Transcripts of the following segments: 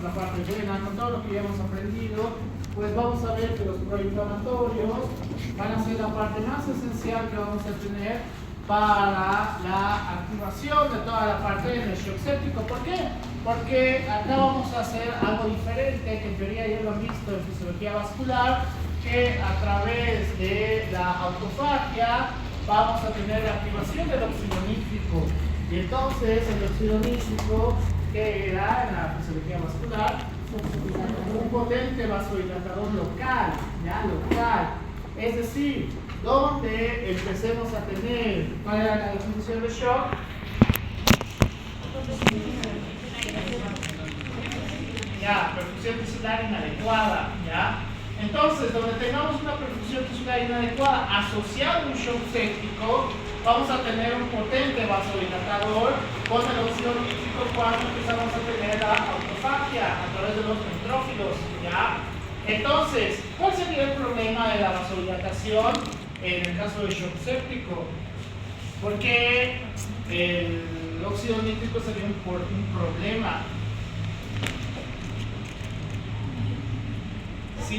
es la parte buena, con todo lo que ya hemos aprendido, pues vamos a ver que los proinflamatorios van a ser la parte más esencial que vamos a tener para la activación de toda la parte del shock séptico. ¿Por qué? Porque acá vamos a hacer algo diferente, que en teoría ya lo han visto en fisiología vascular, que a través de la autofagia vamos a tener la activación del óxido nítrico. Y entonces el óxido nítrico, que era en la fisiología vascular, un potente vasodilatador local, ¿ya? Local. Es decir, donde empecemos a tener, ¿cuál era la definición de shock? Ya, perfusión tisular inadecuada, ¿ya? Entonces, donde tengamos una perfusión tisular inadecuada asociada a un shock séptico, vamos a tener un potente vasodilatador con el óxido nítrico cuando empezamos a tener la autofagia a través de los neutrófilos, ¿ya? Entonces, ¿cuál sería el problema de la vasodilatación en el caso del shock séptico? Porque el óxido nítrico sería un problema. Si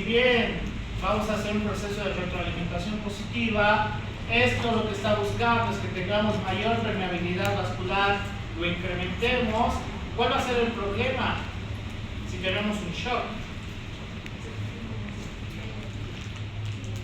bien vamos a hacer un proceso de retroalimentación positiva, esto lo que está buscando es que tengamos mayor permeabilidad vascular, lo incrementemos. ¿Cuál va a ser el problema si tenemos un shock?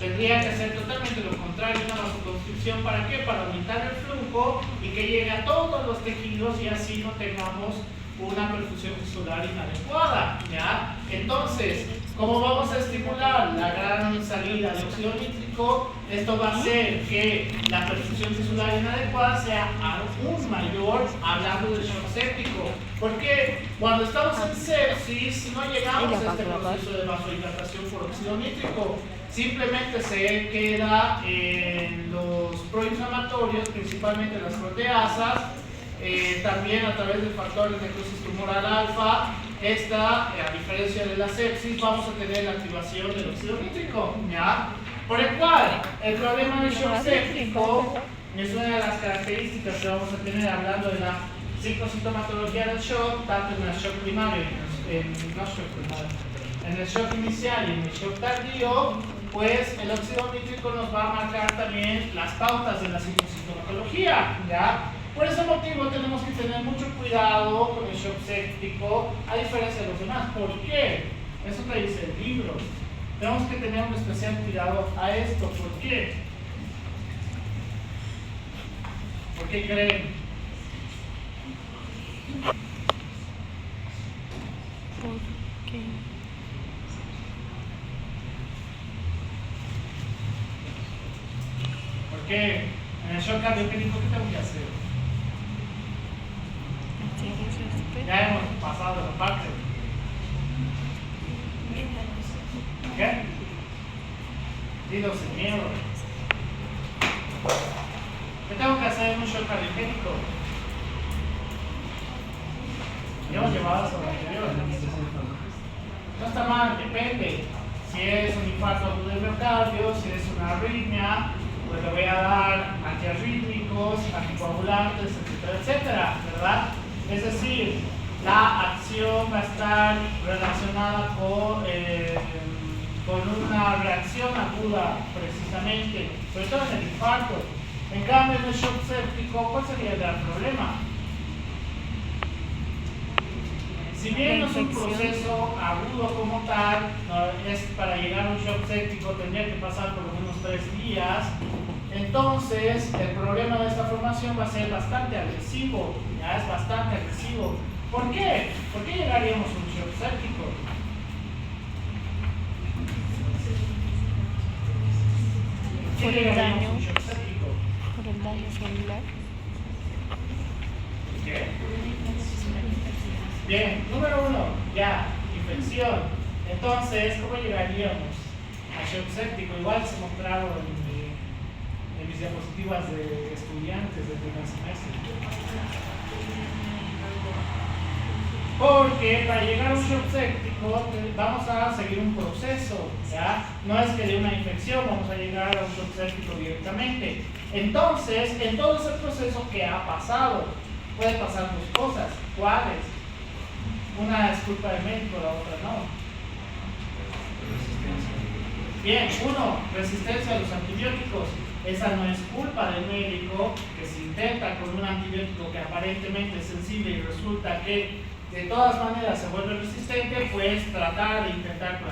Tendría que ser totalmente lo contrario, una vasoconstricción. ¿Para qué? Para aumentar el flujo y que llegue a todos los tejidos y así no tengamos una perfusión tisular inadecuada, ¿ya? Entonces, ¿cómo vamos a estimular la gran salida de óxido nítrico? Esto va a hacer que la perfusión tisular inadecuada sea aún mayor, hablando del shock séptico. Porque cuando estamos en sepsis, no llegamos a este proceso de vasodilatación por óxido nítrico. Simplemente se queda en los proinflamatorios, principalmente las proteasas. También a través del factor de necrosis tumoral alfa, a diferencia de la sepsis, vamos a tener la activación del óxido nítrico, ¿ya? Por el cual, el problema del shock séptico es una de las características que vamos a tener hablando de la psicosintomatología del shock, tanto en el shock primario, en el shock inicial y en el shock tardío. Pues el óxido nítrico nos va a marcar también las pautas de la psicosintomatología, ¿ya? Por ese motivo tenemos que tener mucho cuidado con el shock séptico, a diferencia de los demás. ¿Por qué? Eso te dice el libro. Tenemos que tener un especial cuidado a esto. ¿Por qué? ¿Por qué creen? ¿Por qué? Porque en el shock cardiogénico, ¿qué tengo que hacer? Ya hemos pasado la parte. ¿Qué? Dilo sin miedo. ¿Qué tengo que hacer en un shock cardiogénico? Ya hemos llevado sobre el anterior. No está mal, depende. Si es un infarto agudo del miocardio, si es una arritmia, pues le voy a dar antiarrítmicos, anticoagulantes, etcétera, etcétera, ¿verdad? Es decir, la acción va a estar relacionada con una reacción aguda, precisamente, sobre todo en el infarto. En cambio, en el shock séptico, ¿cuál sería el gran problema? Si bien no es un proceso agudo como tal, no, es para llegar a un shock séptico tendría que pasar por lo menos 3 días. Entonces, el problema de esta formación va a ser bastante agresivo, ya es bastante agresivo. ¿Por qué? ¿Por qué llegaríamos a un shock séptico? ¿Por qué llegaríamos a un shock séptico? Por el daño celular. ¿Qué? Bien, número 1, ya, infección. Entonces, ¿cómo llegaríamos a shock séptico? Igual se mostraron en mis diapositivas de estudiantes del primer semestre. Porque para llegar a un shock séptico vamos a seguir un proceso, ¿ya? No es que de una infección vamos a llegar a un shock séptico directamente. Entonces, en todo ese proceso que ha pasado, puede pasar 2 cosas. ¿Cuáles? Una es culpa del médico, la otra no. Bien, uno, resistencia a los antibióticos. Esa no es culpa del médico, que se intenta con un antibiótico que aparentemente es sensible y resulta que de todas maneras se vuelve resistente, pues tratar de intentar con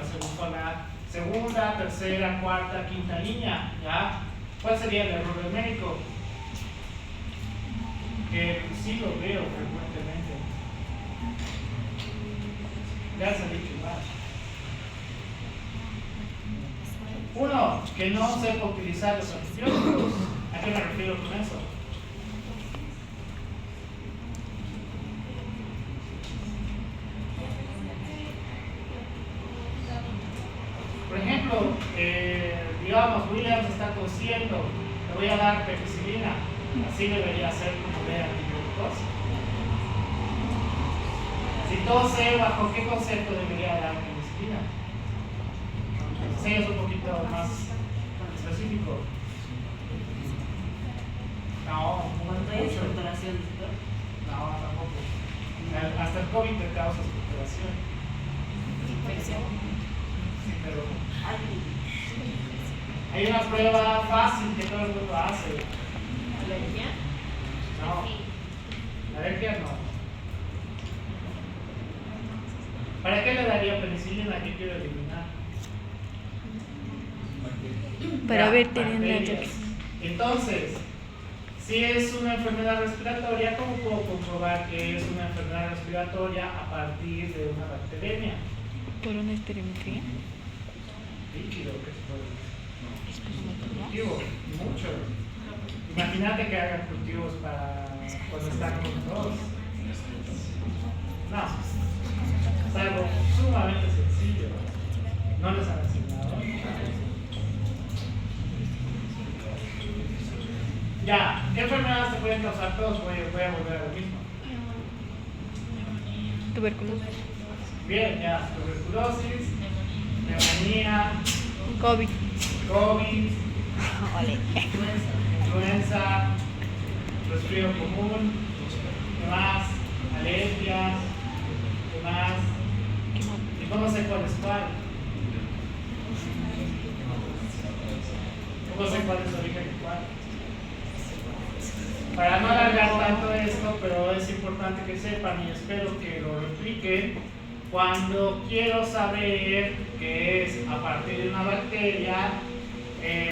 la segunda, tercera, cuarta, quinta línea, ¿ya? ¿Cuál sería el error del médico? Que sí lo veo frecuentemente. Ya se ha dicho más. Uno, que no sepa utilizar los antibióticos. ¿A qué me refiero con eso? Por ejemplo, digamos, Williams está tosiendo, le voy a dar penicilina. Así debería ser como de antibióticos. Si tose, ¿bajo qué concepto debería dar penicilina? Sí, es un poquito más específico. No, ¿Es expectoración? no, tampoco. Hasta el COVID te causa expectoración. Infección. Sí, pero hay una prueba fácil que todo el mundo hace. ¿Alergia? No. Alergia no. ¿Para qué le daría penicilina que quiero eliminar? Para Ya, ver teniendo bacterias. Entonces, si es una enfermedad respiratoria, ¿cómo puedo comprobar que es una enfermedad respiratoria a partir de una bacteriemia? por una estereometría. Líquido, que se puede decir. Espirometría. Cultivo, mucho. Imagínate que hagan cultivos para cuando están con dos. No, es algo sumamente sencillo. No les han enseñado. Ya, ¿qué enfermedades te pueden causar todos? Voy a volver a lo mismo. Tuberculosis. Bien, ya, tuberculosis, neumonía, COVID. COVID, Ole. influenza, resfrío común, ¿qué más? Alergias, ¿qué más? ¿Y cómo sé cuál es cuál? ¿Cómo sé cuál es origen y cuál? Para no alargar tanto esto, pero es importante que sepan y espero que lo repliquen. Cuando quiero saber que es a partir de una bacteria,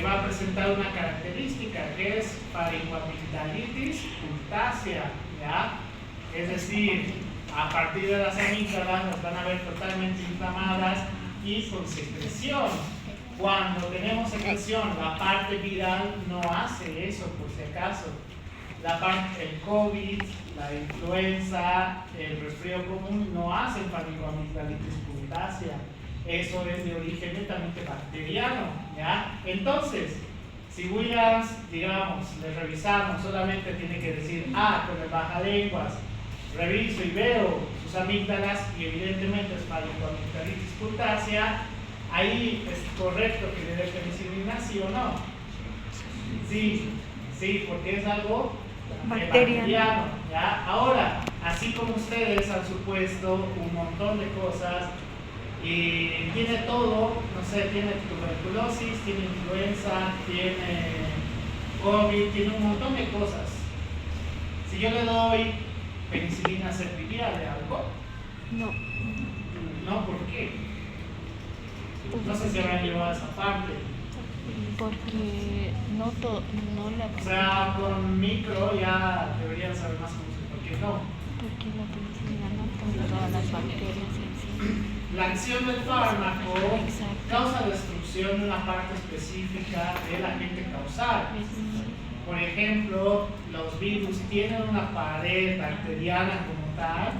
va a presentar una característica que es faringoamigdalitis cultácea, ¿ya? Es decir, a partir de las amígdalas las van a ver totalmente inflamadas y con secreción. Cuando tenemos secreción, la parte viral no hace eso, por si acaso. El COVID, la influenza, el resfrío común no hacen faringoamigdalitis cultácea. Eso es de origen netamente bacteriano, ¿ya? Entonces, si Williams, digamos, le revisamos, solamente tiene que decir, con el bajalenguas, reviso y veo sus amígdalas y evidentemente es faringoamigdalitis cultácea, ahí es correcto que le dé penicilina, ¿sí o no? Sí, porque es algo bacteriano, ¿ya? Ahora, así como ustedes han supuesto un montón de cosas, y tiene todo, no sé, tiene tuberculosis, tiene influenza, tiene COVID, tiene un montón de cosas. Si yo le doy penicilina, ¿serviría de algo? No. No, ¿por qué? No sé si habrán llevado esa parte. Porque no todo, no la. O sea, con micro ya deberían saber más cómo se. ¿Por qué no? Porque la penicilina no toma todas las bacterias en sí. La acción del fármaco Exacto. causa destrucción de una parte específica del agente causal. Por ejemplo, los virus tienen una pared bacteriana como tal.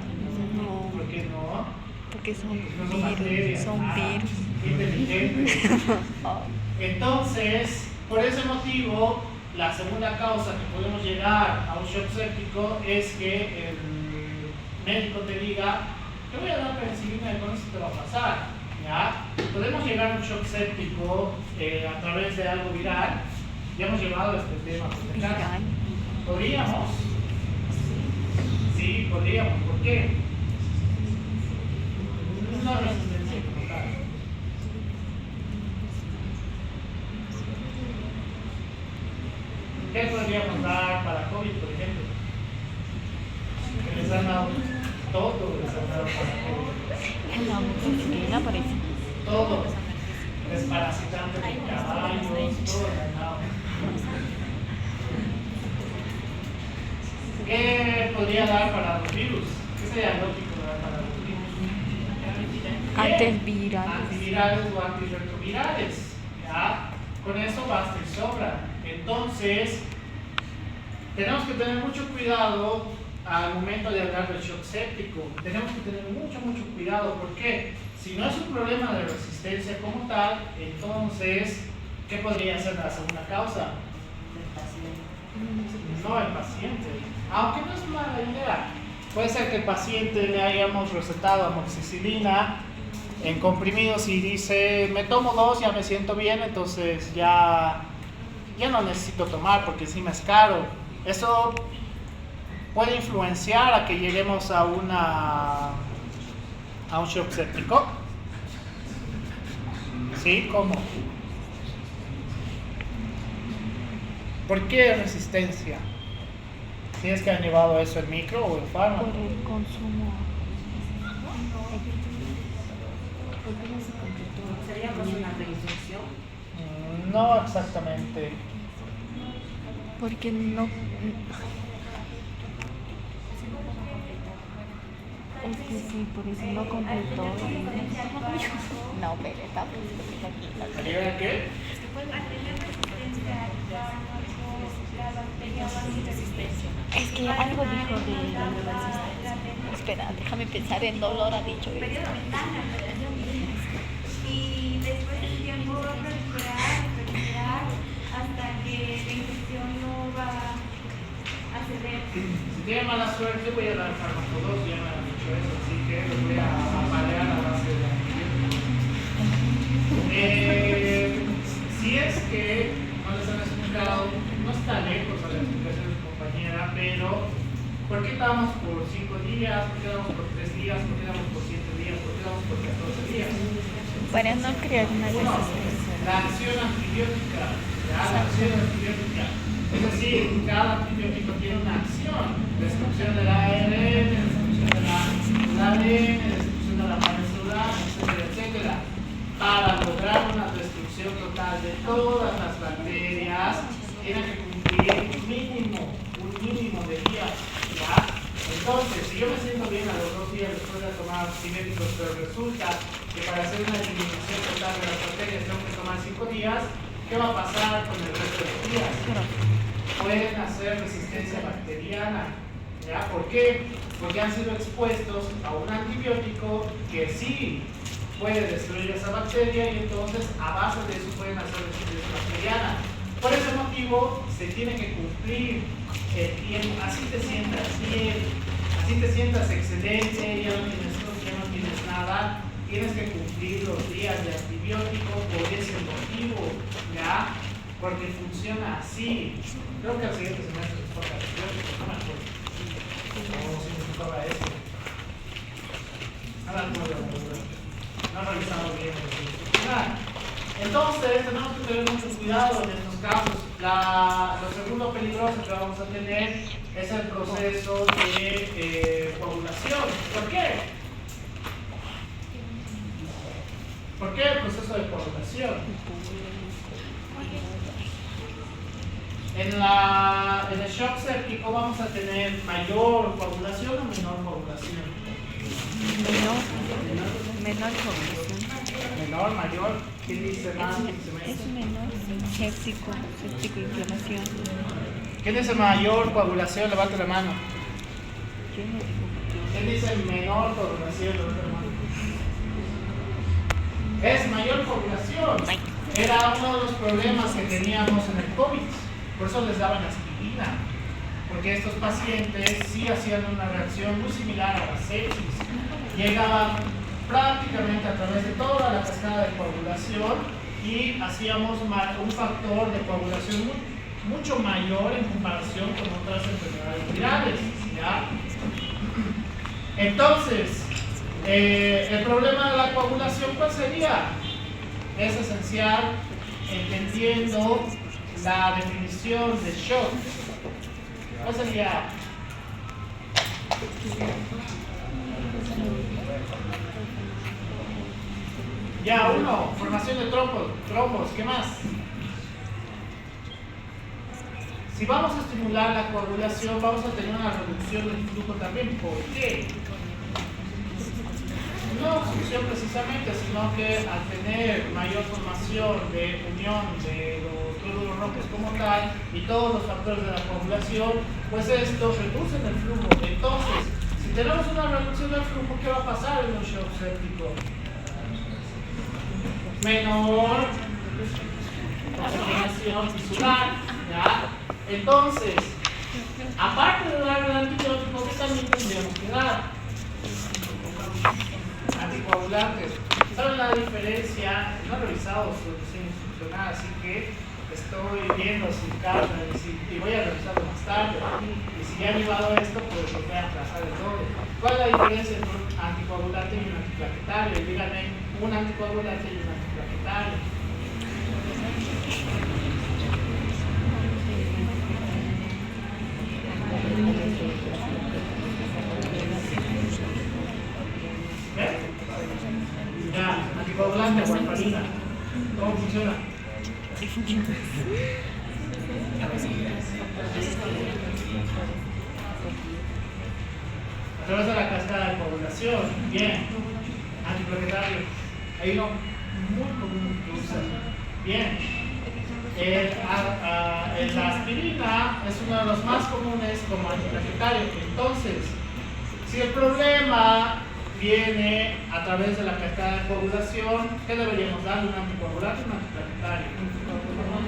No. ¿Por qué no? Porque son No son bacterias. Son virus. Qué inteligente. Entonces, por ese motivo, la segunda causa que podemos llegar a un shock séptico es que el médico te diga, te voy a dar penicilina y con eso te va a pasar, ¿ya? Podemos llegar a un shock séptico a través de algo viral. Ya hemos llevado este tema por si acaso. ¿Podríamos? Sí, podríamos. ¿Por qué? No resistencia como tal. ¿Qué podríamos dar para COVID, por ejemplo? Que les han dado todo, les han dado para COVID. Una amoxicilina parece. Todo. Desparasitante de caballos, todo le han dado. ¿Qué podría dar para los virus? ¿Qué sería lógico dar para los virus? Antivirales. Antivirales o antirretrovirales. ¿Ya? Con eso basta y sobra. Entonces, tenemos que tener mucho cuidado al momento de hablar del shock séptico. Tenemos que tener mucho cuidado. ¿Por qué? Si no es un problema de resistencia como tal, entonces, ¿qué podría ser la segunda causa? No el paciente. Aunque no es mala idea. Puede ser que el paciente le hayamos recetado amoxicilina en comprimidos y dice, me tomo 2, ya me siento bien, entonces ya no necesito tomar porque encima es caro. Eso puede influenciar a que lleguemos a un shock séptico. ¿Sí? ¿Cómo? ¿Por qué resistencia? Si es que han llevado eso en micro o en fármaco. Por el consumo. ¿Por qué no se completó? ¿Sería más una reinfección? No exactamente. Porque no. Es que sí, por eso no completó. No, pero está aquí. ¿Sería qué? Es que algo dijo de la resistencia. Espera, déjame pensar en dolor, ha dicho eso. Y después del tiempo va a proliferar hasta que la infección no va a ceder. Si tiene mala suerte voy a dar fármaco 2, ya me han dicho eso, así que los voy a apalear a base de antibióticos. Si es que no les han explicado, no está lejos a la explicación de su compañera, pero ¿por qué damos por 5 días? ¿Por qué damos por 3 días? ¿Por qué damos por 7 días? ¿Por qué damos por 14 días? Para no crear una Uno, resistencia. la acción antibiótica. ¿Ya? La acción antibiótica. Es decir, cada antibiótico tiene una acción. Destrucción del ARN, destrucción del ADN, destrucción de la pared celular, etcétera, etcétera. Para lograr una destrucción total de todas las bacterias, tiene que cumplir un mínimo de días. ¿Ya? Entonces, si yo me siento bien a los 2 días después de tomar antibióticos, pero resulta que para hacer una eliminación total de las bacterias tengo que tomar 5 días, ¿qué va a pasar con el resto de los días? Pueden hacer resistencia bacteriana. ¿Ya? ¿Por qué? Porque han sido expuestos a un antibiótico que sí puede destruir esa bacteria y entonces a base de eso pueden hacer resistencia bacteriana. Por ese motivo se tiene que cumplir el tiempo. Así te sientas bien, así te sientas excelente, ya no tienes tos, ya no tienes nada. Tienes que cumplir los días de antibiótico por ese motivo, ¿ya? Porque funciona así. Creo que al siguiente semestre les toca antibióticos, no me acuerdo. O si nos toca eso. No me acuerdo. No revisamos bien. Entonces tenemos que tener mucho cuidado en estos casos. Lo segundo peligroso que vamos a tener es el proceso de coagulación. ¿Por qué? ¿Por qué el proceso de coagulación? En el shock séptico vamos a tener mayor coagulación o menor coagulación. Menor coagulación. Menor, mayor, ¿quién dice más? Es menor. Séptico, inflamación. ¿Quién dice mayor coagulación? Levante la mano. Yo no digo ¿Quién dice menor coagulación? Levante la mano. Es mayor coagulación. Era uno de los problemas que teníamos en el COVID. Por eso les daban aspirina. Porque estos pacientes sí hacían una reacción muy similar a la sepsis. Llegaban prácticamente a través de toda la cascada de coagulación y hacíamos un factor de coagulación mucho mayor en comparación con otras enfermedades virales. ¿Ya? Entonces, El problema de la coagulación, ¿cuál sería? Es esencial entendiendo la definición de shock. ¿Cuál sería? Ya, uno, formación de trombos, ¿qué más? Si vamos a estimular la coagulación, vamos a tener una reducción del flujo también. ¿Por qué? No obstrucción precisamente, sino que al tener mayor formación de unión de los glóbulos rojos como tal y todos los factores de la coagulación, pues esto reduce el flujo. Entonces, si tenemos una reducción del flujo, ¿qué va a pasar en un shock séptico? Menor oxigenación tisular, ¿ya? Entonces, aparte de dar el antibiótico, ¿qué también tendríamos que dar? Anticoagulantes. ¿Saben la diferencia? No he revisado su diseño instruccional, así que estoy viendo si carga y voy a revisarlo más tarde. Y si ya he llevado esto, pues lo voy a trazar el doble. ¿Cuál es la diferencia entre un anticoagulante y un antiplaquetario? Díganme, un anticoagulante y un antiplaquetario. Ya, anticoagulante o warfarina. ¿Cómo funciona? A través de la cascada de coagulación. Bien. Antiplaquetario. Hay uno muy común que usan. Bien. La aspirina es uno de los más comunes como antiplaquetario. Entonces, si el problema viene a través de la cascada de coagulación, ¿qué deberíamos dar? ¿Un anticoagulante o un antiplaquetario?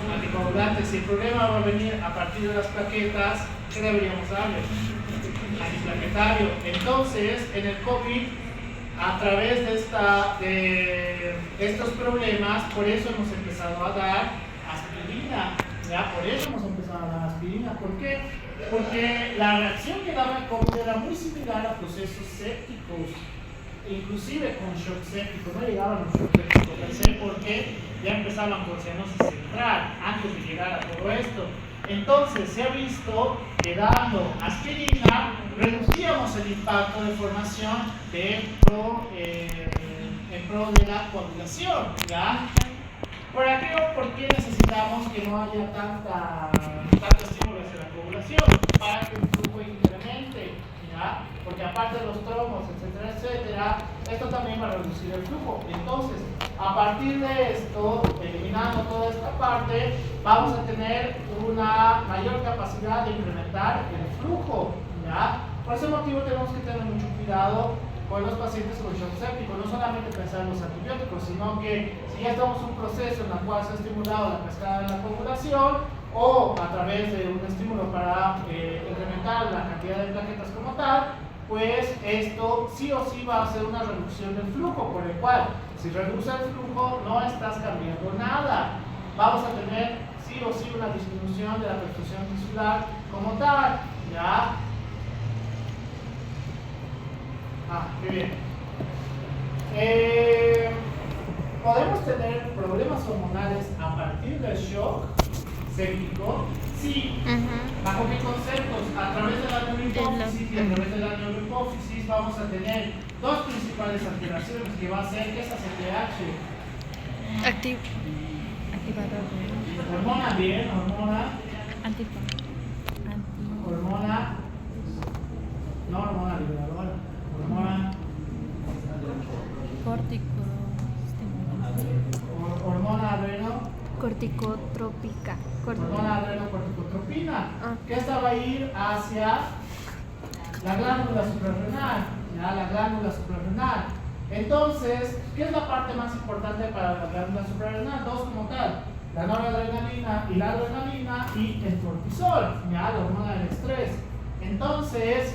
Un anticoagulante. Si el problema va a venir a partir de las plaquetas, ¿qué deberíamos darle? Antiplaquetario. Entonces, en el COVID, a través de estos problemas, por eso hemos empezado a dar aspirina. ¿Ya? Por eso hemos empezado a dar aspirina. ¿Por qué? Porque la reacción que daba el COVID era muy similar a procesos sépticos, inclusive con shock séptico. No llegaban a los shock sépticos per se porque ya empezaban con cianosis central antes de llegar a todo esto. Entonces se ha visto que dando aspirina reducíamos el impacto de formación en pro de la coagulación, ¿ya? ¿Por qué? Porque necesitamos que no haya tanto estímulo hacia la coagulación para que el flujo incremente, ¿ya? Porque aparte de los trombos, etcétera, etcétera, esto también va a reducir el flujo. Entonces, a partir de esto, eliminando toda esta parte, vamos a tener una mayor capacidad de incrementar el flujo, ¿ya? Por ese motivo tenemos que tener mucho cuidado con los pacientes con shock séptico, no solamente pensar en los antibióticos, sino que si ya estamos en un proceso en el cual se ha estimulado la cascada de la coagulación o a través de un estímulo para incrementar la cantidad de plaquetas como tal, pues esto sí o sí va a hacer una reducción del flujo, por el cual si reduce el flujo no estás cambiando nada. Vamos a tener sí o sí una disminución de la perfusión tisular como tal, ¿ya? Qué bien. ¿Podemos tener problemas hormonales a partir del shock séptico? Sí. ¿Bajo qué conceptos? A través de la neurohipófisis y a través de la neurohipófisis vamos a tener dos principales alteraciones que va a ser esa CTH. Activador. Hormona, bien, hormona. Hormona. No hormona liberadora. Hormona. Hormona adreno. Corticotrópica. Hormona adrenocorticotropina. Que esta va a ir hacia la glándula suprarrenal. ¿Ya? La glándula suprarrenal. Entonces, ¿qué es la parte más importante para la glándula suprarrenal? Dos como tal. La noradrenalina y la adrenalina y el cortisol, ¿ya? La hormona del estrés. Entonces,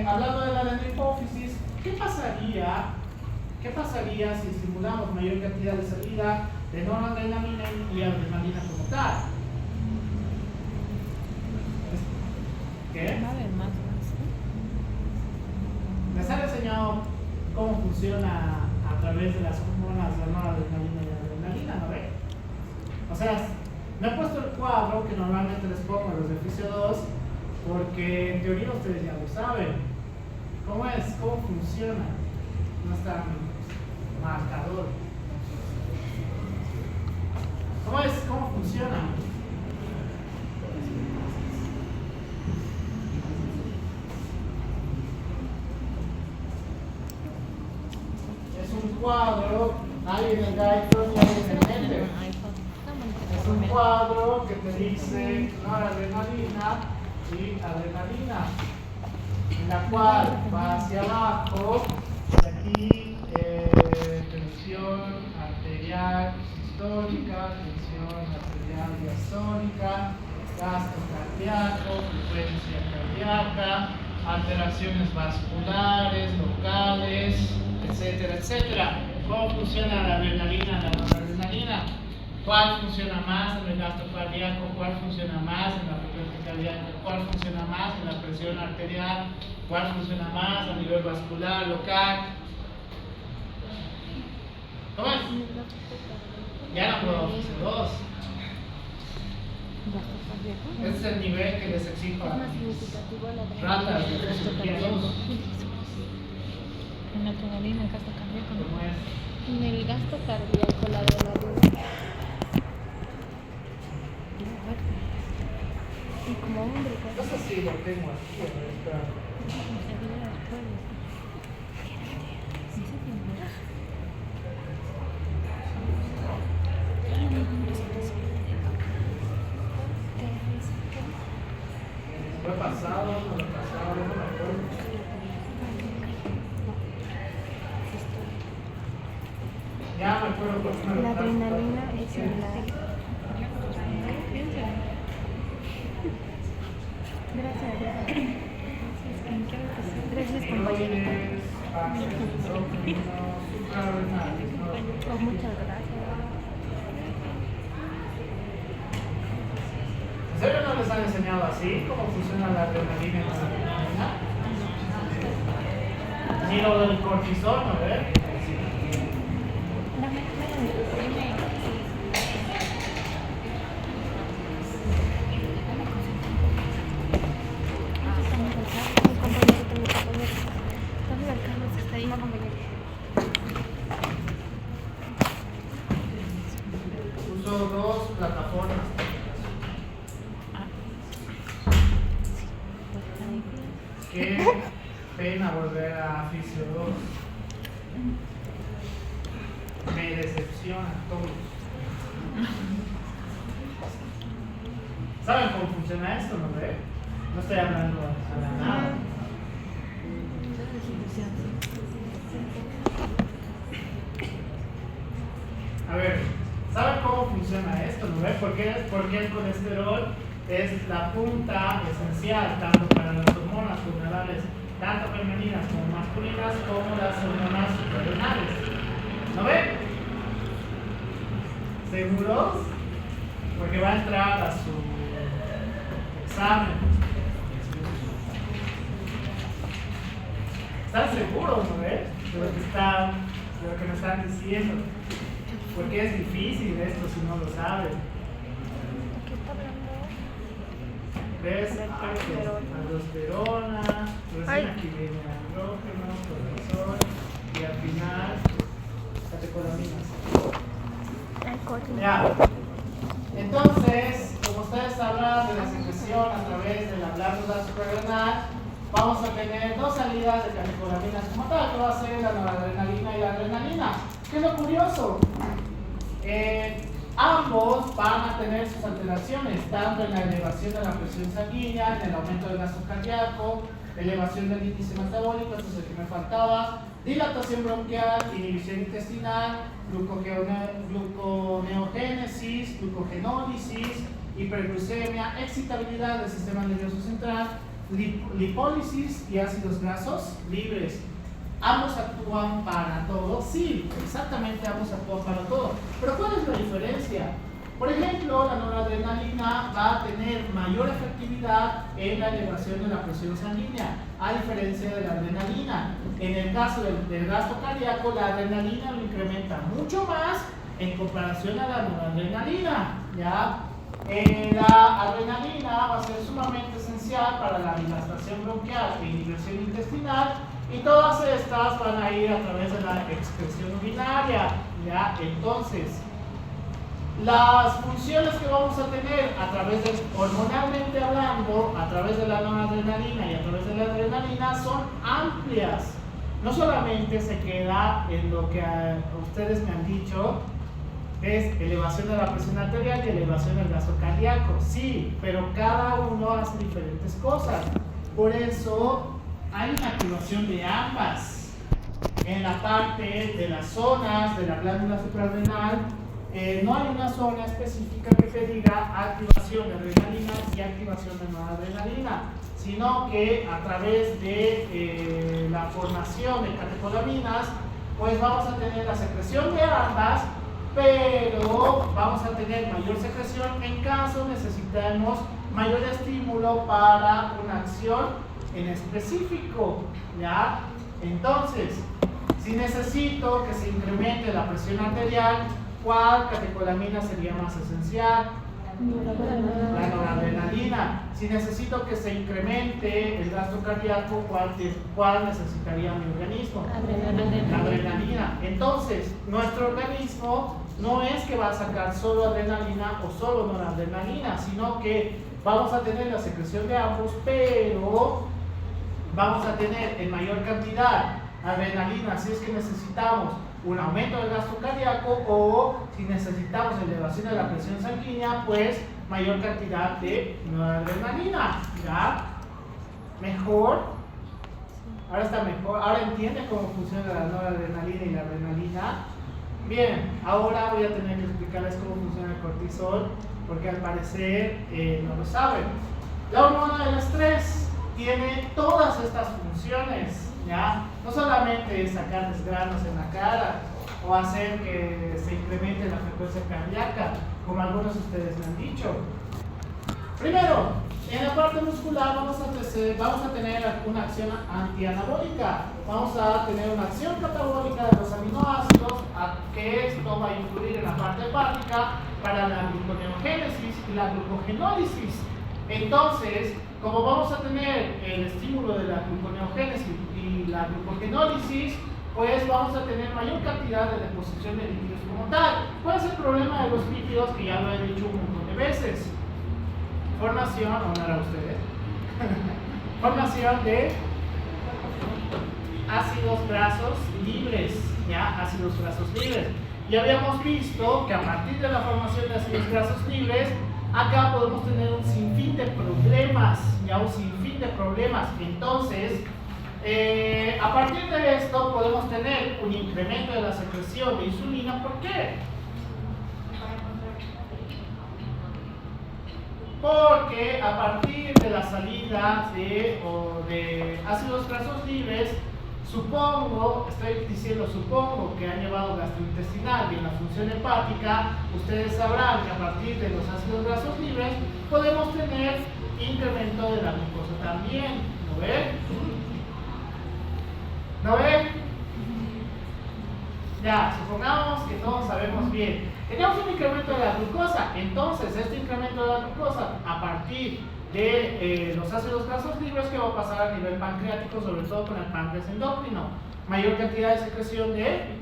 hablando de la neurohipófisis, ¿qué pasaría si estimulamos mayor cantidad de salida de noradrenalina y adrenalina como tal? ¿Qué? ¿Les han enseñado funciona a través de las hormonas la noradrenalina y la adrenalina, ¿no ve? O sea, me he puesto el cuadro que normalmente les pongo a los de Fisio 2 porque en teoría ustedes ya lo saben. ¿Cómo es? ¿Cómo funciona? No está marcador. ¿Cómo es? ¿Cómo funciona? Es un cuadro, hay en el Guyton y hay en el Mender. Es un cuadro que te dice noradrenalina y adrenalina, en la cual va hacia abajo y aquí tensión arterial sistólica, tensión arterial diastólica, gasto cardíaco, frecuencia cardíaca, alteraciones vasculares, locales, etcétera, etcétera. ¿Cómo funciona la adrenalina y la noradrenalina? ¿Cuál funciona más en el gasto cardíaco? ¿Cuál funciona más en la frecuencia cardíaca? ¿Cuál funciona más en la presión arterial? ¿Cuál funciona más a nivel vascular, local? ¿Cómo es? Ya no puedo hacer dos. Ese es el nivel que les exijo a las ratas de fisiología 2. En la adrenalina, el gasto cardíaco. ¿Cómo es? En el gasto cardíaco, la adrenalina. Y como hombre, No sé si lo tengo aquí, a ver, espera. ¿Fue pasado? ¿No lo pasado? No me acuerdo. Ya me acuerdo por qué me lo la trajo. adrenalina es similar. Gracias. Gracias, compañerita. Oh, muchas gracias. ¿En serio no les han enseñado así cómo funciona la adrenalina y la adrenalina? Ni lo del cortisol, ¿no ves? Dime. Uso dos plataformas. Qué pena volver a Fisio 2. Me decepciona todos. ¿Saben cómo funciona esto, no ve? No estoy hablando a la nada. A ver, ¿saben cómo funciona esto, no ve? Porque el colesterol es la punta esencial tanto para las hormonas pulmonares, tanto femeninas como masculinas, como las hormonas suprarrenales. ¿No ven? ¿Seguros? Porque va a entrar a su examen. ¿Están seguros, no ves? De lo que me están diciendo. Porque es difícil esto si no lo saben. ¿Qué está hablando? ¿Ves? Aldosterona, recién aquí viene andrógeno, cortisol y al final catecolaminas. Ya. Entonces, como ustedes sabrán de la secreción a través de la glándula suprarrenal, vamos a tener dos salidas de catecolaminas como tal, que va a ser la noradrenalina y la adrenalina. ¿Qué es lo curioso? Ambos van a tener sus alteraciones, tanto en la elevación de la presión sanguínea, en el aumento del gasto cardíaco, elevación del índice metabólico, esto es el que me faltaba, dilatación bronquial, inhibición intestinal, gluconeogénesis, glucogenólisis, hiperglucemia, excitabilidad del sistema nervioso central, lipólisis y ácidos grasos libres. ¿Ambos actúan para todo? Sí, exactamente, ambos actúan para todo. Pero ¿cuál es la diferencia? Por ejemplo, la noradrenalina va a tener mayor efectividad en la elevación de la presión sanguínea, a diferencia de la adrenalina. En el caso del gasto cardíaco, la adrenalina lo incrementa mucho más en comparación a la noradrenalina, ¿ya? La adrenalina va a ser sumamente esencial para la dilatación bronquial e inhibición intestinal, y todas estas van a ir a través de la excreción urinaria, ¿ya? Entonces, las funciones que vamos a tener a través de, hormonalmente hablando, a través de la noradrenalina y a través de la adrenalina son amplias. No solamente se queda en lo que ustedes me han dicho, es elevación de la presión arterial y elevación del gasto cardíaco. Sí, pero cada uno hace diferentes cosas. Por eso hay una activación de ambas. En la parte de las zonas de la glándula suprarrenal, no hay una zona específica que te diga activación de adrenalina y activación de noradrenalina, sino que a través de la formación de catecolaminas, pues vamos a tener la secreción de ambas, pero vamos a tener mayor secreción en caso necesitemos mayor estímulo para una acción en específico, ¿ya? Entonces, si necesito que se incremente la presión arterial, ¿cuál catecolamina sería más esencial? La noradrenalina. Si necesito que se incremente el gasto cardíaco, ¿cuál necesitaría mi organismo? La adrenalina. Entonces, nuestro organismo no es que va a sacar solo adrenalina o solo noradrenalina, sino que vamos a tener la secreción de ambos, pero vamos a tener en mayor cantidad adrenalina si es que necesitamos un aumento del gasto cardíaco, o si necesitamos elevación de la presión sanguínea, pues mayor cantidad de noradrenalina. ¿Ya? ¿Mejor? Ahora está mejor. ¿Ahora entiende cómo funciona la noradrenalina y la adrenalina? Bien, ahora voy a tener que explicarles cómo funciona el cortisol, porque al parecer no lo saben. La hormona del estrés tiene todas estas funciones, ¿ya? No solamente es sacar desgranos en la cara o hacer que se incremente la frecuencia cardíaca, como algunos de ustedes me han dicho. Primero, en la parte muscular vamos a tener una acción antianabólica, vamos a tener una acción catabólica de los aminoácidos, que esto va a influir en la parte hepática para la gluconeogénesis y la glucogenólisis. Entonces, como vamos a tener el estímulo de la gluconeogénesis y la glucogenólisis, pues vamos a tener mayor cantidad de deposición de lípidos como tal. ¿Cuál es el problema de los lípidos? Que ya lo he dicho un montón de veces. Formación, o no era ustedes, formación de ácidos grasos libres, ¿ya? Ácidos grasos libres. Y habíamos visto que a partir de la formación de ácidos grasos libres, acá podemos tener un sinfín de problemas, ya un sinfín de problemas. Entonces, a partir de esto podemos tener un incremento de la secreción de insulina. ¿Por qué? Porque a partir de la salida de ácidos grasos libres, supongo que han llevado gastrointestinal y en la función hepática, ustedes sabrán que a partir de los ácidos grasos libres podemos tener incremento de la glucosa también. ¿No ven? ¿No ven? Ya, supongamos que todos sabemos bien. Tenemos un incremento de la glucosa. Entonces, este incremento de la glucosa a partir de los ácidos grasos libres, ¿qué va a pasar a nivel pancreático? Sobre todo con el páncreas endocrino. Mayor cantidad de secreción de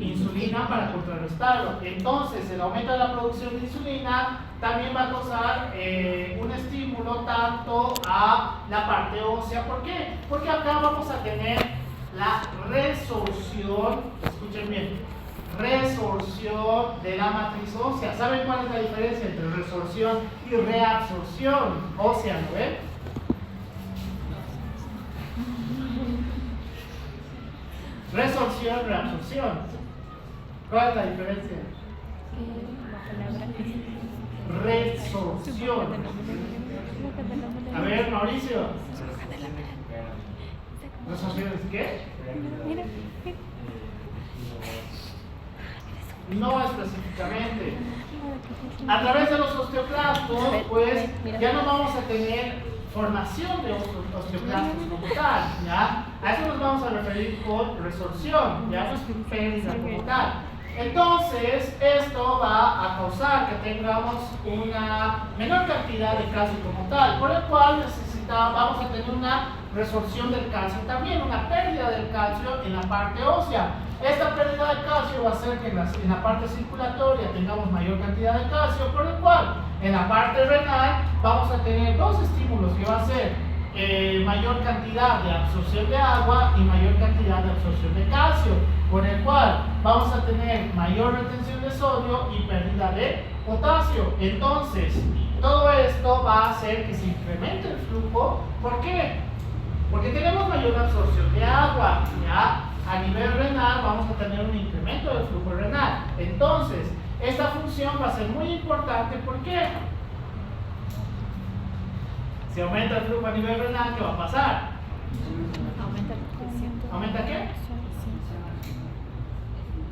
insulina para contrarrestarlo. Entonces, el aumento de la producción de insulina también va a causar un estímulo tanto a la parte ósea. ¿Por qué? Porque acá vamos a tener la resorción, escuchen bien, resorción de la matriz ósea. ¿Saben cuál es la diferencia entre resorción y reabsorción ósea? ¿No ven? Resorción, reabsorción. ¿Cuál es la diferencia? Resorción. A ver, Mauricio. ¿Resorción es qué? No específicamente. A través de los osteoclastos, pues ya no vamos a tener formación de osteoclastos como tal, ¿ya? A eso nos vamos a referir con resorción, ya no es pérdida como tal. Entonces, esto va a causar que tengamos una menor cantidad de calcio como tal, por el cual vamos a tener una resorción del calcio, también una pérdida del calcio en la parte ósea. Esta pérdida de calcio va a hacer que en la parte circulatoria tengamos mayor cantidad de calcio, por el cual en la parte renal vamos a tener dos estímulos que va a ser mayor cantidad de absorción de agua y mayor cantidad de absorción de calcio, por el cual vamos a tener mayor retención de sodio y pérdida de potasio. Entonces, todo esto va a hacer que se incremente el flujo. ¿Por qué? Porque tenemos mayor absorción de agua, ¿ya? A nivel renal vamos a tener un incremento del flujo renal. Entonces, esta función va a ser muy importante. ¿Por qué? Si aumenta el flujo a nivel renal, ¿qué va a pasar? Aumenta la presión. ¿Aumenta qué?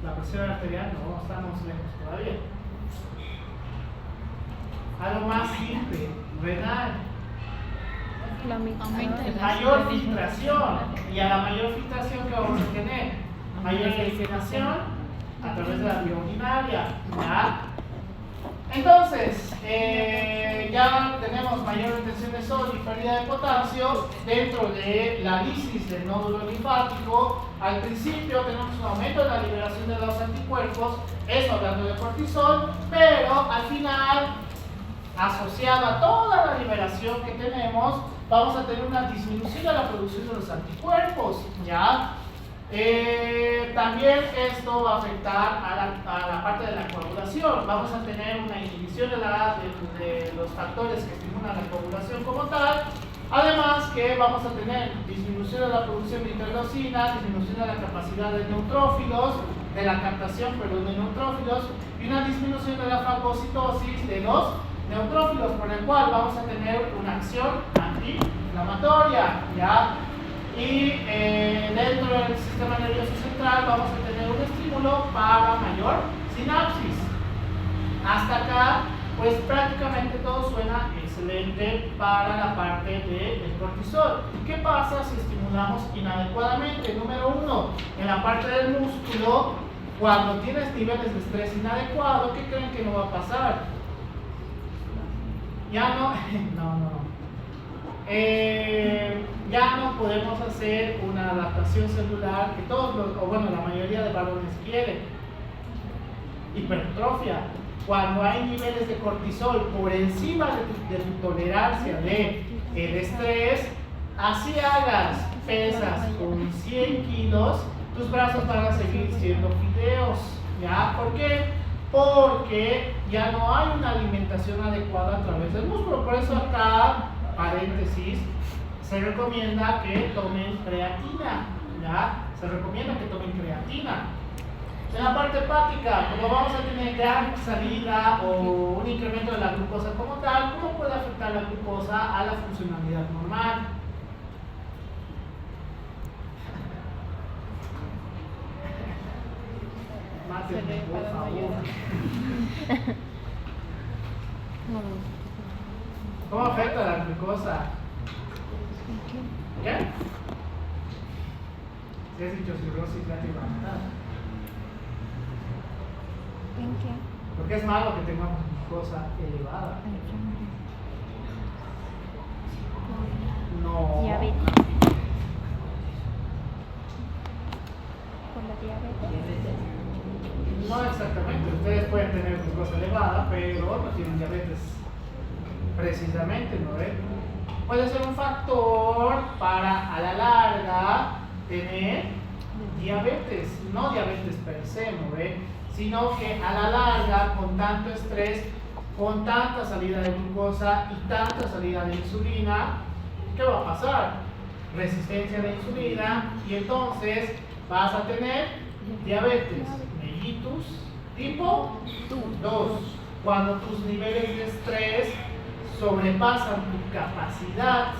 La presión arterial, no, estamos lejos todavía. Algo más simple, renal. Mayor filtración, y a la mayor filtración que vamos a tener, mayor eliminación a través de la vía urinaria, ¿ya? Entonces, ya tenemos mayor retención de sodio y pérdida de potasio dentro de la lisis del nódulo linfático. Al principio tenemos un aumento de la liberación de los anticuerpos, eso hablando de cortisol, pero al final, asociado a toda la liberación que tenemos, vamos a tener una disminución de la producción de los anticuerpos, ¿ya? También esto va a afectar a la parte de la coagulación. Vamos a tener una inhibición de los factores que estimulan la coagulación como tal. Además que vamos a tener disminución de la producción de interleucina, disminución de la capacidad de neutrófilos, de la captación, de neutrófilos, y una disminución de la fagocitosis de los neutrófilos, por el cual vamos a tener una acción antiinflamatoria, ¿ya? Y dentro del sistema nervioso central vamos a tener un estímulo para mayor sinapsis. Hasta acá, pues prácticamente todo suena excelente para la parte del cortisol. ¿Qué pasa si estimulamos inadecuadamente? Número uno, en la parte del músculo, cuando tienes niveles de estrés inadecuado, ¿qué creen que no va a pasar? Ya ya no podemos hacer una adaptación celular que la mayoría de varones quieren. Hipertrofia. Cuando hay niveles de cortisol por encima de tu tolerancia de el estrés, así hagas pesas con 100 kilos, tus brazos van a seguir siendo fideos. ¿Ya? ¿Por qué? Porque ya no hay una alimentación adecuada a través del músculo. Por eso acá, paréntesis, se recomienda que tomen creatina, ¿ya? Se recomienda que tomen creatina. En la parte hepática, como vamos a tener gran salida o un incremento de la glucosa como tal, ¿cómo puede afectar la glucosa a la funcionalidad normal? Mátenme, por favor. ¿Cómo afecta la glucosa? ¿Qué? Si has dicho cirrosis, ya te iba a matar. ¿En qué? Porque es malo que tengamos glucosa elevada. No. Diabetes. ¿Por la diabetes? No exactamente. Ustedes pueden tener glucosa elevada, pero no tienen diabetes. Precisamente, ¿no ven? Puede ser un factor para a la larga tener diabetes. No diabetes per se, ¿no ven? Sino que a la larga, con tanto estrés, con tanta salida de glucosa y tanta salida de insulina, ¿qué va a pasar? Resistencia de insulina, y entonces vas a tener diabetes mellitus tipo 2, cuando tus niveles de estrés sobrepasan tu capacidad.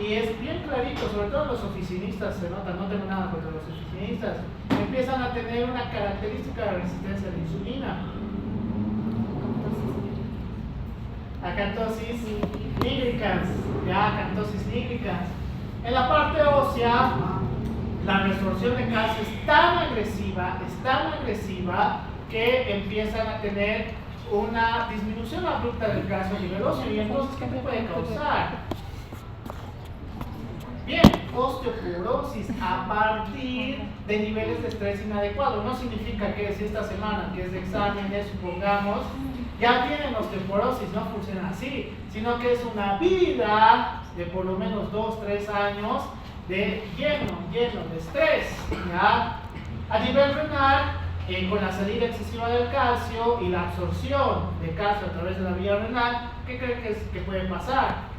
Y es bien clarito, sobre todo los oficinistas se nota, no tengo nada contra los oficinistas, empiezan a tener una característica de resistencia a la insulina. acantosis nigricans, ya, acantosis nigricans. En la parte ósea, la resorción de calcio es tan agresiva que empiezan a tener una disminución abrupta del calcio a nivel óseo. Y entonces, ¿qué te puede causar? Bien, osteoporosis a partir de niveles de estrés inadecuado. No significa que si esta semana, que es de exámenes, supongamos, ya tienen osteoporosis, no funciona así, sino que es una vida de por lo menos 2-3 años de lleno de estrés, ¿ya? A nivel renal, con la salida excesiva del calcio y la absorción de calcio a través de la vía renal, ¿qué creen que puede pasar?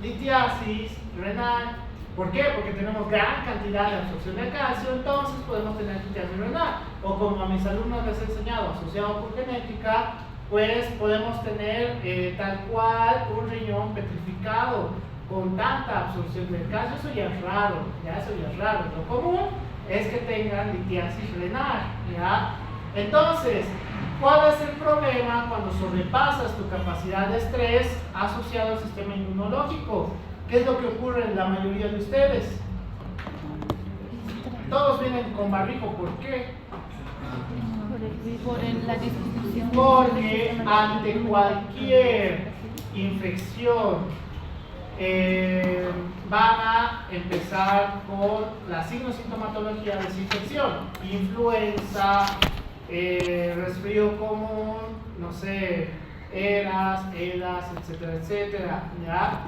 Litiasis renal. ¿Por qué? Porque tenemos gran cantidad de absorción de calcio, entonces podemos tener litiasis renal. O como a mis alumnos les he enseñado, asociado con genética, pues podemos tener tal cual un riñón petrificado con tanta absorción del calcio. Eso ya es raro, Lo común es que tengan litiasis renal, ¿ya? Entonces, ¿cuál es el problema cuando sobrepasas tu capacidad de estrés asociado al sistema inmunológico? ¿Qué es lo que ocurre en la mayoría de ustedes? Todos vienen con barrijo, ¿por qué? Por la disminución. Porque ante cualquier infección van a empezar con la sintomatología de esa infección. Influenza, resfrío común, no sé, ELAS, etcétera, ¿ya?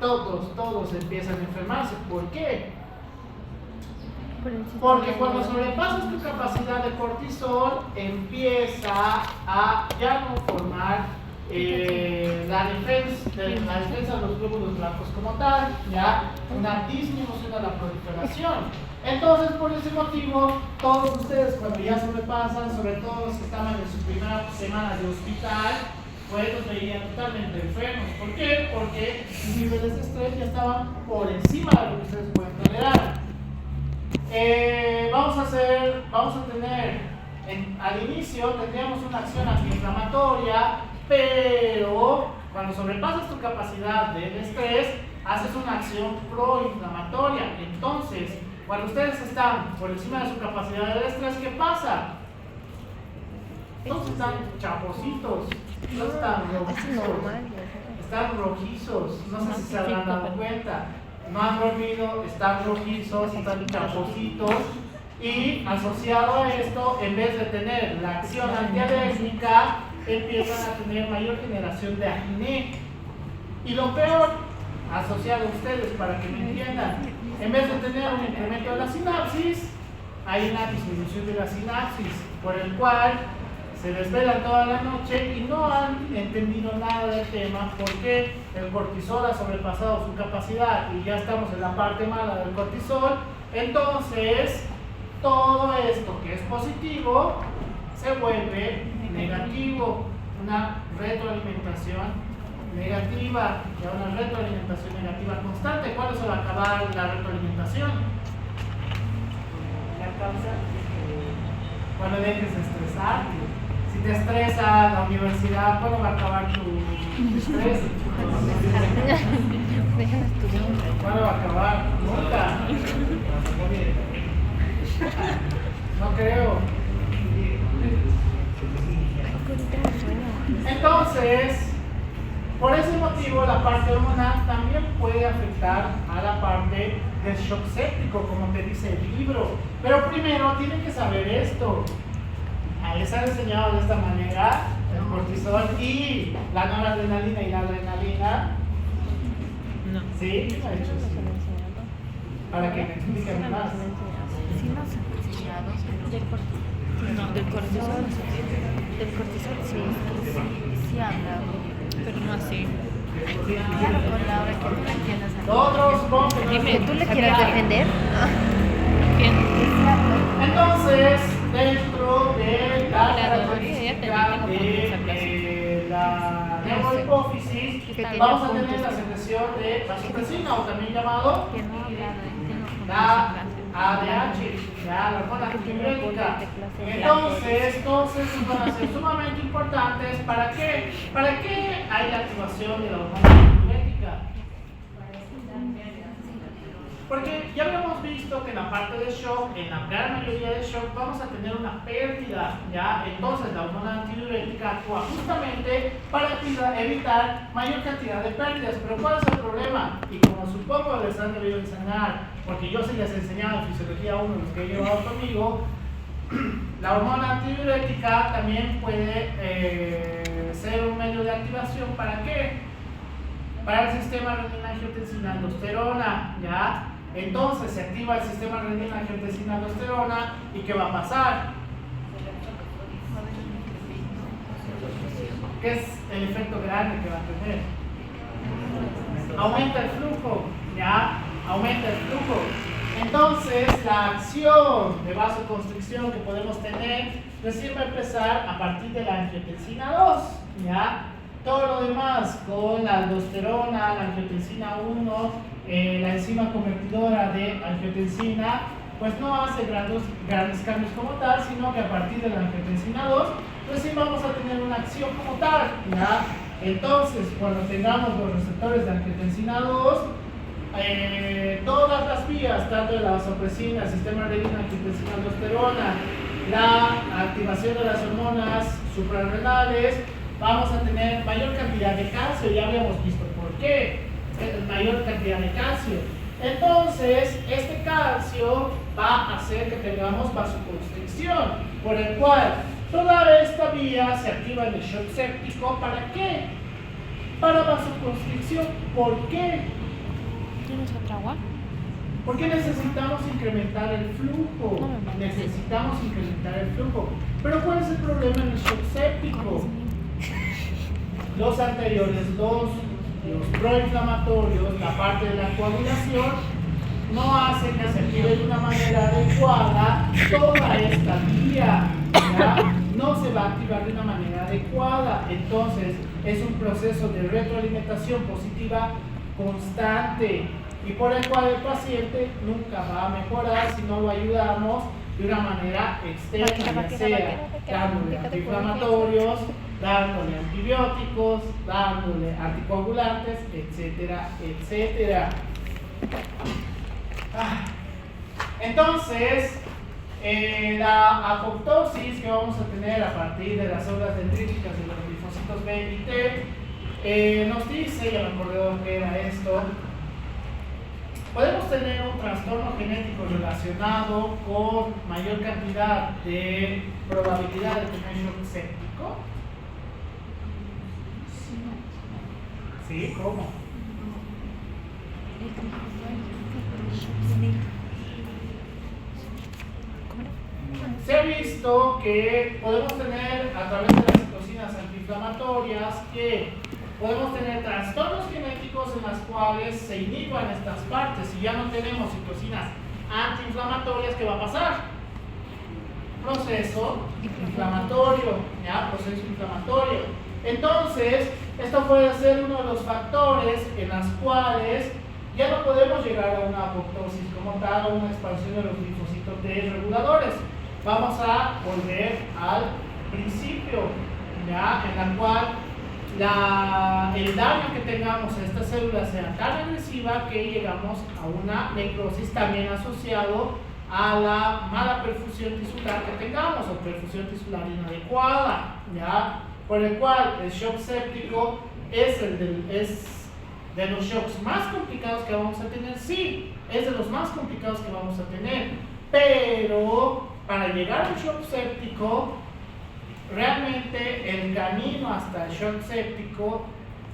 Todos empiezan a enfermarse. ¿Por qué? Porque cuando sobrepasas tu capacidad de cortisol, empieza a ya no formar la defensa de los glóbulos blancos como tal, ya una disminución de la proliferación. Entonces, por ese motivo, todos ustedes cuando ya sobrepasan, sobre todo los que estaban en su primera semana de hospital, pues los veían totalmente enfermos. ¿Por qué? Porque sus niveles de estrés ya estaban por encima de lo que ustedes pueden tolerar. Vamos a tener, al inicio tendríamos una acción antiinflamatoria, pero cuando sobrepasas tu capacidad del estrés, haces una acción proinflamatoria. Entonces, cuando ustedes están por encima de su capacidad del estrés, ¿qué pasa? Todos están chapositos, todos están rojizos, no sé si se habrán dado cuenta. No han dormido, están rojizos, están chapositos, y asociado a esto, en vez de tener la acción antialérgica, empiezan a tener mayor generación de acné. Y lo peor, asociado a ustedes para que me entiendan, en vez de tener un incremento de la sinapsis, hay una disminución de la sinapsis, por el cual se desvelan toda la noche y no han entendido nada del tema, porque el cortisol ha sobrepasado su capacidad y ya estamos en la parte mala del cortisol. Entonces, todo esto que es positivo se vuelve negativo, una retroalimentación negativa, ya una retroalimentación negativa constante. ¿Cuándo se va a acabar la retroalimentación? La causa cuando dejes de estresarte. Si te estresa la universidad, ¿cuándo va a acabar tu estrés? ¿Cuándo va a acabar? Nunca. No creo. Entonces, por ese motivo, la parte hormonal también puede afectar a la parte del shock séptico, como te dice el libro. Pero primero tienen que saber esto. Les han enseñado de esta manera el cortisol y la noradrenalina y la adrenalina. No. ¿Sí? ¿Qué ha hecho así? Para que me expliquen más. Sí, nos han enseñado no, del cortisol. Del cortisol sí habla, pero no así. Claro, con Laura, que tú la entiendas. Otros, supongo que no. Dime, ¿tú le quieres defender? ¿Quién? Entonces, dentro de la característica de la neurohipófisis, vamos a tener la secreción de vasopresina, o también llamado la ADH. ya, la hormona Que tiene antidiurética. apoyo de clase Entonces, todos estos van a ser sumamente importantes. ¿Para qué? ¿Para qué hay la activación de la hormona antidiurética? Porque ya habíamos visto que en la parte de shock, en la gran mayoría de shock, vamos a tener una pérdida, ¿ya? Entonces la hormona antidiurética actúa justamente para evitar mayor cantidad de pérdidas. Pero ¿cuál es el problema? Y como supongo les han debido enseñar, porque yo sí les he enseñado en Fisiología 1, los que he llevado conmigo, la hormona antidiurética también puede ser un medio de activación. ¿Para qué? Para el sistema renina-angiotensina-aldosterona, ¿ya? Entonces se activa el sistema renina-angiotensina-aldosterona y ¿qué va a pasar? ¿Qué es el efecto grande que va a tener? Aumenta el flujo, ¿ya? Aumenta el flujo. Entonces la acción de vasoconstricción que podemos tener recién va a empezar a partir de la angiotensina 2, ¿ya? Todo lo demás con la aldosterona, la angiotensina 1, la enzima convertidora de angiotensina, pues no hace grandes cambios como tal, sino que a partir de la angiotensina 2, pues sí vamos a tener una acción como tal, ¿ya? Entonces, cuando tengamos los receptores de angiotensina 2, todas las vías, tanto de la vasopresina, el sistema renina-angiotensina-aldosterona, la activación de las hormonas suprarrenales, vamos a tener mayor cantidad de calcio. Ya habíamos visto por qué, mayor cantidad de calcio. Entonces, este calcio va a hacer que tengamos vasoconstricción, por el cual toda esta vía se activa en el shock séptico. ¿Para qué? Para vasoconstricción. ¿Por qué? ¿Tienes otra agua? Porque necesitamos incrementar el flujo. Necesitamos incrementar el flujo. Pero ¿cuál es el problema en el shock séptico? Los anteriores dos, los proinflamatorios, la parte de la coagulación, no hacen que se active de una manera adecuada toda esta vía, ¿ya? No se va a activar de una manera adecuada. Entonces es un proceso de retroalimentación positiva constante, y por el cual el paciente nunca va a mejorar si no lo ayudamos de una manera externa, ya sea dándole antiinflamatorios, dándole antibióticos, dándole anticoagulantes, etcétera, etcétera. Entonces, la apoptosis que vamos a tener a partir de las células dendríticas de los linfocitos B y T nos dice, ya me acordé de lo que era esto, podemos tener un trastorno genético relacionado con mayor cantidad de probabilidad de tener shock séptico. ¿Sí? ¿Cómo? Se ha visto que podemos tener a través de las citocinas antiinflamatorias que podemos tener trastornos genéticos en las cuales se inhiban estas partes. Si ya no tenemos citocinas antiinflamatorias, ¿qué va a pasar? Proceso inflamatorio, ¿ya? Proceso inflamatorio. Entonces, esto puede ser uno de los factores en los cuales ya no podemos llegar a una apoptosis como tal o una expansión de los linfocitos T reguladores. Vamos a volver al principio, ¿ya? En la cual el daño que tengamos a esta célula sea tan agresiva que llegamos a una necrosis, también asociado a la mala perfusión tisular que tengamos o perfusión tisular inadecuada, ¿ya? Por el cual el shock séptico es de los shocks más complicados que vamos a tener. Sí, es de los más complicados que vamos a tener, pero para llegar al shock séptico, realmente el camino hasta el shock séptico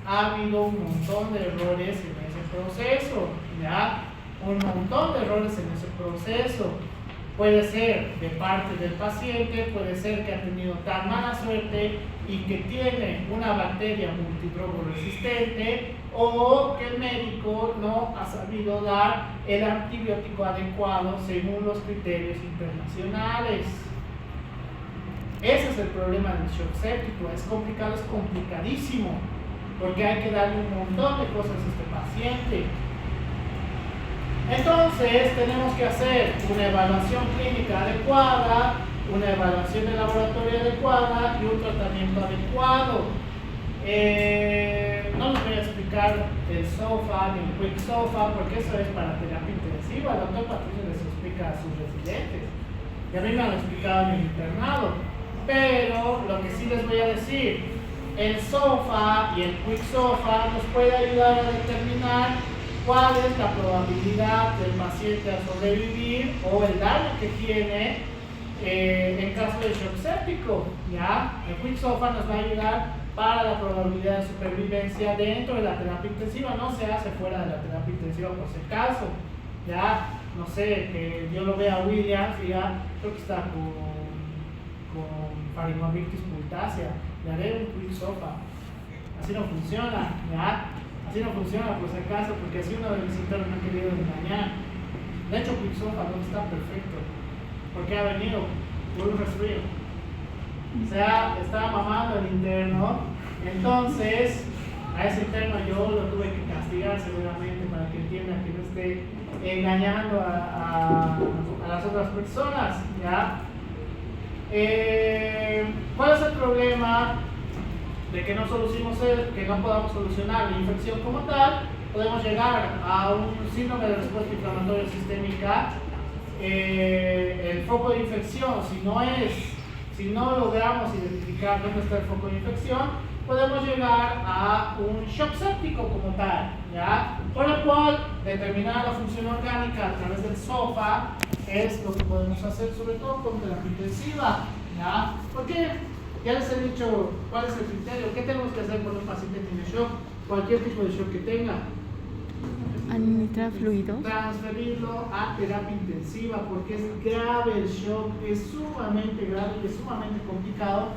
ha habido un montón de errores en ese proceso, ¿ya? Un montón de errores en ese proceso. Puede ser de parte del paciente, puede ser que ha tenido tan mala suerte y que tiene una bacteria multidrogo resistente, o que el médico no ha sabido dar el antibiótico adecuado según los criterios internacionales. Ese es el problema del shock séptico. Es complicado, es complicadísimo, porque hay que darle un montón de cosas a este paciente. Entonces tenemos que hacer una evaluación clínica adecuada, una evaluación de laboratorio adecuada y un tratamiento adecuado. No les voy a explicar el SOFA ni el Quick SOFA porque eso es para terapia intensiva. El doctor Patricio les explica a sus residentes y a mí me han explicado en el internado. Pero lo que sí les voy a decir, el SOFA y el Quick SOFA nos puede ayudar a determinar cuál es la probabilidad del paciente a sobrevivir o el daño que tiene en caso de shock séptico. ¿Ya? El Quick SOFA nos va a ayudar para la probabilidad de supervivencia dentro de la terapia intensiva, no se hace fuera de la terapia intensiva por si acaso. Ya, no sé, que yo lo vea a Williams y ya creo que está con faringoamictis pultácea, le haré un Quick SOFA. Así no funciona, ¿ya? Así no funciona por si acaso, porque así uno de mis internos me ha querido engañar. De hecho, Quick SOFA no está perfecto, porque ha venido por un resfrío. O sea, estaba mamando el interno, entonces a ese interno yo lo tuve que castigar seguramente para que entienda que no esté engañando a las otras personas, ¿ya? ¿Cuál es el problema de que no podamos solucionar la infección como tal? Podemos llegar a un síndrome de respuesta inflamatoria sistémica. El foco de infección, si no logramos identificar dónde está el foco de infección, podemos llegar a un shock séptico como tal, ¿ya? Por lo cual, determinar la función orgánica a través del SOFA es lo que podemos hacer, sobre todo con terapia intensiva, ¿ya? Porque ya les he dicho cuál es el criterio, qué tenemos que hacer cuando un paciente tiene shock, cualquier tipo de shock que tenga. Administrar fluidos. Transferirlo a terapia intensiva porque es grave el shock, es sumamente grave y es sumamente complicado.